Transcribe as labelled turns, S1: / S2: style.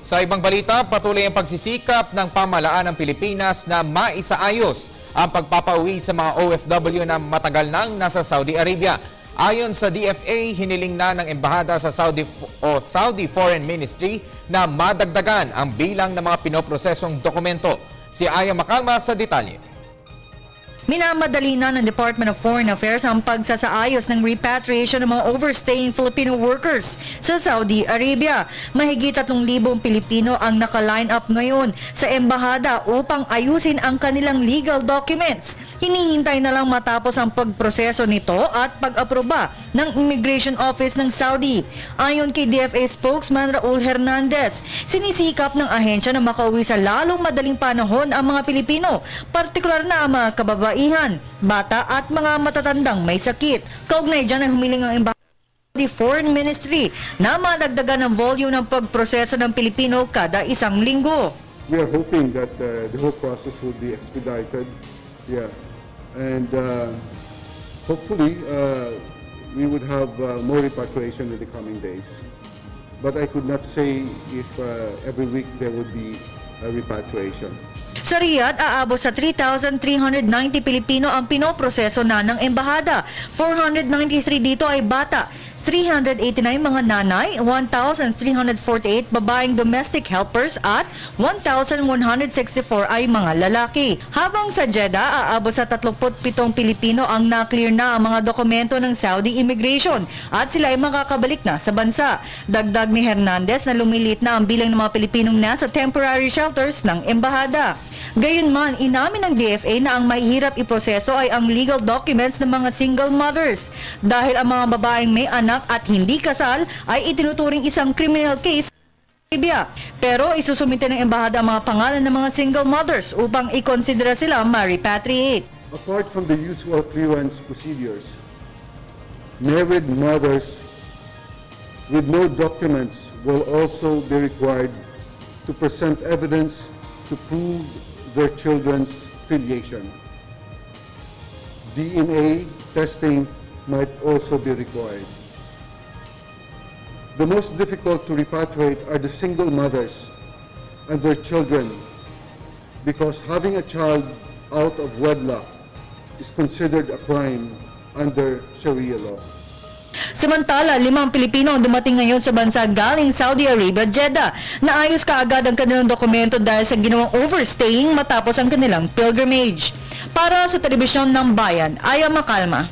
S1: Sa ibang balita, patuloy ang pagsisikap ng pamahalaan ng Pilipinas na maisaayos ang pagpapauwi sa mga OFW na matagal nang nasa Saudi Arabia. Ayon sa DFA, hiniling na ng embahada sa Saudi Foreign Ministry na madagdagan ang bilang ng mga pinoprosesong dokumento. Si Aya Macalma sa detalye.
S2: Minamadali na ng Department of Foreign Affairs ang pagsasaayos ng repatriation ng mga overstaying Filipino workers sa Saudi Arabia. Mahigit 3,000 Pilipino ang naka-line up ngayon sa embahada upang ayusin ang kanilang legal documents. Hinihintay na lang matapos ang pagproseso nito at pag-aproba ng Immigration Office ng Saudi. Ayon kay DFA spokesman Raul Hernandez, sinisikap ng ahensya na makauwi sa lalong madaling panahon ang mga Pilipino, partikular na ang mga kababaihan, bata at mga matatandang may sakit. Kaugnay dyan ay humiling ang embahada ng Foreign Ministry na madagdagan ng volume ng pagproseso ng Pilipino kada isang linggo.
S3: We are hoping that the whole process will be expedited. Yeah. And hopefully we would have more repatriation in the coming days. But I could not say if every week there would be a repatriation.
S2: Sa Riyadh, aabot sa 3,390 Pilipino ang pinoproseso na ng embahada. 493 dito ay bata, 389 mga nanay, 1,348 babaeng domestic helpers at 1,164 ay mga lalaki. Habang sa Jeddah, aabot sa 37 Pilipino ang na-clear na ang mga dokumento ng Saudi Immigration at sila ay makakabalik na sa bansa. Dagdag ni Hernandez na lumilit na ang bilang ng mga Pilipinong nasa temporary shelters ng embahada. Gayunman, inamin ng DFA na ang mahihirap iproseso ay ang legal documents ng mga single mothers dahil ang mga babaeng may anak at hindi kasal ay itinuturing isang criminal case sa Arabia. Pero isusumite ng embahada ang mga pangalan ng mga single mothers upang ikonsidera sila ma-repatriate.
S3: Apart from the usual clearance procedures, married mothers with no documents will also be required to present evidence to prove their children's filiation. DNA testing might also be required. The most difficult to repatriate are the single mothers and their children because having a child out of wedlock is considered a crime under Sharia law.
S2: Samantala, 5 Pilipino ang dumating ngayon sa bansa galing Saudi Arabia, Jeddah. Naayos kaagad ang kanilang dokumento dahil sa ginawang overstaying matapos ang kanilang pilgrimage. Para sa Telebisyon ng Bayan, Aya Macalma.